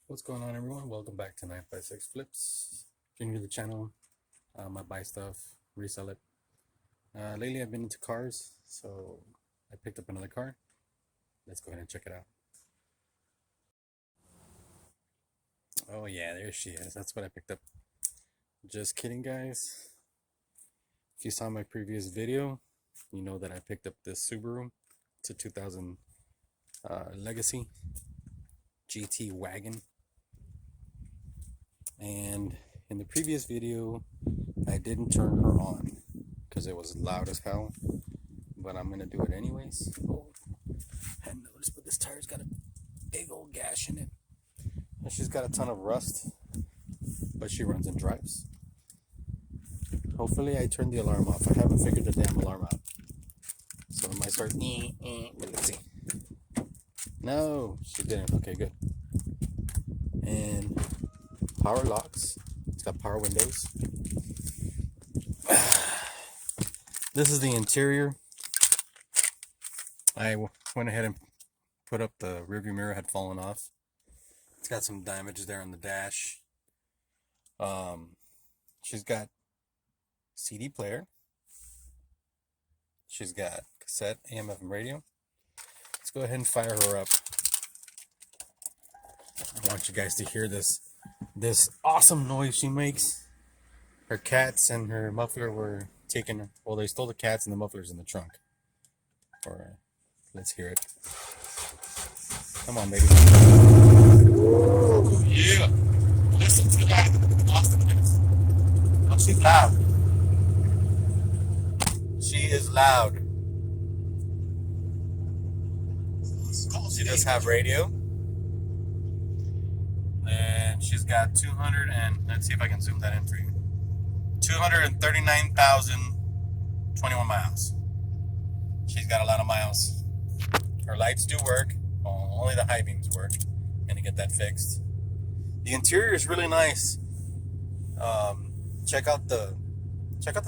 What's going on, everyone? Welcome back to 956 Flips. If you're new to the channel, I buy stuff, resell it. Lately I've been into cars, so I picked up another car. Let's go ahead and check it out. Oh yeah, there she is. That's what I picked up. Just kidding, guys. If you saw my previous video, you know that I picked up this Subaru. It's a 2000 Legacy GT wagon. And in the previous video, I didn't turn her on because it was loud as hell, but I'm gonna do it anyways. Oh, I noticed, but this tire's got a big old gash in it. And she's got a ton of rust, but she runs and drives. Hopefully I turned the alarm off. I haven't figured the damn alarm out, so it might start but let's see. No, she didn't. Okay, good. And power locks. It's got power windows. This is the interior. I went ahead and put up the rearview mirror, had fallen off. It's got some damage there on the dash. She's got CD player. She's got cassette, AM, FM radio. Let's go ahead and fire her up. I want you guys to hear this awesome noise she makes. Her cats and her muffler were taken. Well, they stole the cats and the muffler's in the trunk. Let's hear it. Come on, baby. Ooh, yeah. Listen to that awesomeness. Oh, she's loud. She is loud. She does have radio. And she's got 200 and let's see if I can zoom that in for you. 239,021 miles. She's got a lot of miles. Her lights do work. Only the high beams work. Gonna get that fixed. The interior is really nice. Check out the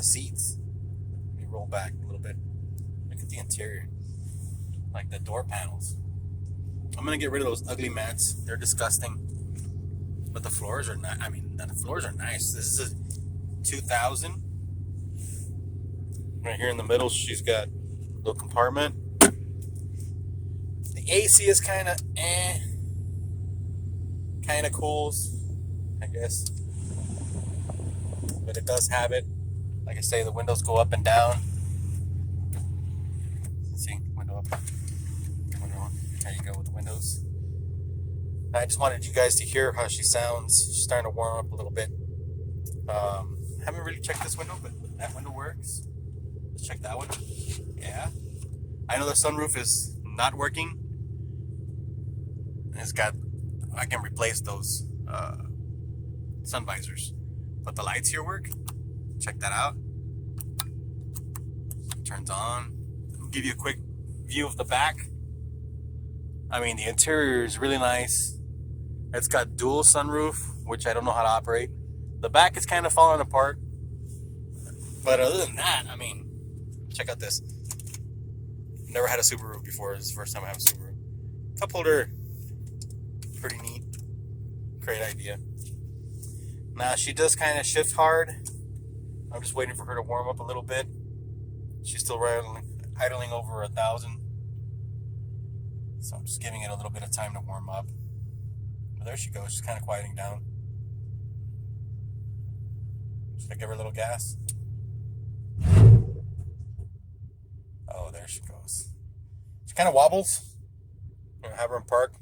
seats. Let me roll back a little bit. Look at the interior. Like the door panels. I'm gonna get rid of those ugly mats. They're disgusting. But the floors are not. I mean, the floors are nice. This is a 2000. Right here in the middle, she's got a little compartment. The AC is kind of cool, I guess. But it does have it. Like I say, the windows go up and down. Let's see, window up, window on. There you go with the windows. I just wanted you guys to hear how she sounds. She's starting to warm up a little bit. Haven't really checked this window, but that window works. Let's check that one. Yeah. I know the sunroof is not working. I can replace those sun visors. But the lights here work. Check that out. Turns on. I'll give you a quick view of the back. I mean, the interior is really nice. It's got dual sunroof, which I don't know how to operate. The back is kind of falling apart. But other than that, I mean, check out this. Never had a Subaru before. This is the first time I have a Subaru. Cup holder. Pretty neat. Great idea. Now, she does kind of shift hard. I'm just waiting for her to warm up a little bit. She's still idling over 1,000. So I'm just giving it a little bit of time to warm up. But there she goes. She's kind of quieting down. Should I give her a little gas? Oh, there she goes. She kind of wobbles. I'm gonna have her in park.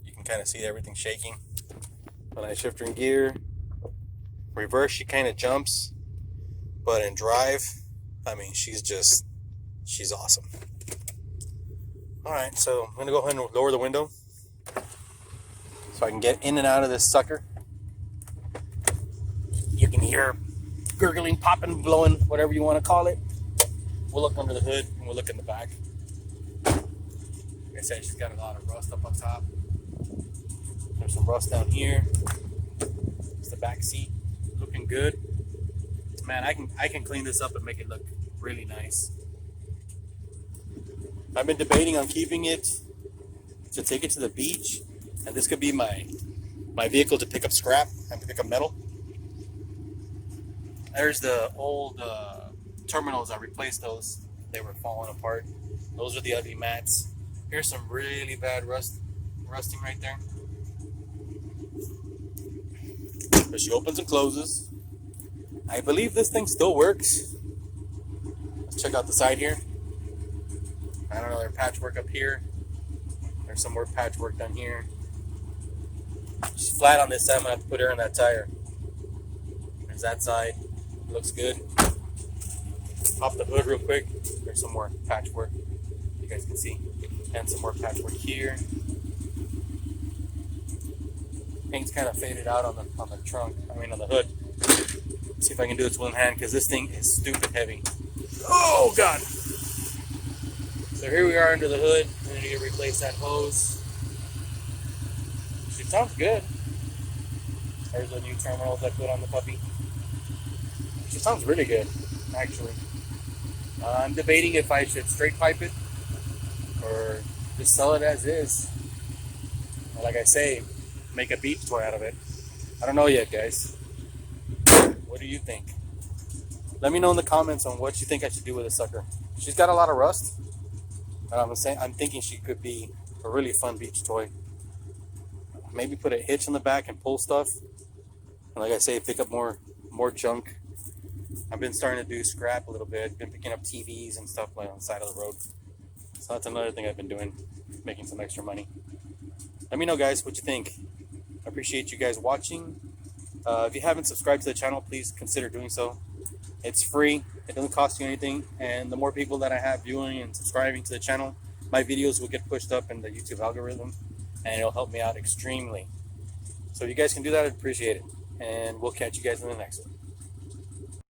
You can kind of see everything shaking. When I shift her in gear, reverse, she kind of jumps. But in drive, I mean, she's awesome. Alright, so I'm going to go ahead and lower the window so I can get in and out of this sucker. You can hear gurgling, popping, blowing, whatever you want to call it. We'll look under the hood and we'll look in the back. Like I said, she's got a lot of rust up on top. There's some rust down here. It's the back seat, looking good. Man, I can clean this up and make it look really nice. I've been debating on keeping it to take it to the beach And this could be my vehicle to pick up scrap and pick up metal. There's the old terminals. I replaced those. They were falling apart. Those are the ugly mats. Here's some really bad rusting right there. But she opens and closes. I believe this thing still works. Let's check out the side here. I don't know, there's patchwork up here. There's some more patchwork down here. She's flat on this side. I'm gonna have to put her in that tire. There's that side. Looks good. Pop the hood real quick. There's some more patchwork. You guys can see. And some more patchwork here. Paint's kind of faded out on the trunk. I mean on the hood. Let's see if I can do this with one hand because this thing is stupid heavy. Oh God! So here we are under the hood. I'm gonna need to replace that hose. She sounds good. There's the new terminals I put on the puppy. She sounds really good, actually. I'm debating if I should straight pipe it or just sell it as is. Like I say, make a beach toy out of it. I don't know yet, guys. What do you think? Let me know in the comments on what you think I should do with this sucker. She's got a lot of rust, but I'm thinking she could be a really fun beach toy. Maybe put a hitch in the back and pull stuff. And like I say, pick up more junk. I've been starting to do scrap a little bit. Been picking up TVs and stuff like on the side of the road. So that's another thing I've been doing, making some extra money. Let me know, guys, what you think. I appreciate you guys watching. If you haven't subscribed to the channel, please consider doing so. It's free. It doesn't cost you anything. And the more people that I have viewing and subscribing to the channel, my videos will get pushed up in the YouTube algorithm, and it'll help me out extremely. So if you guys can do that, I'd appreciate it. And we'll catch you guys in the next one.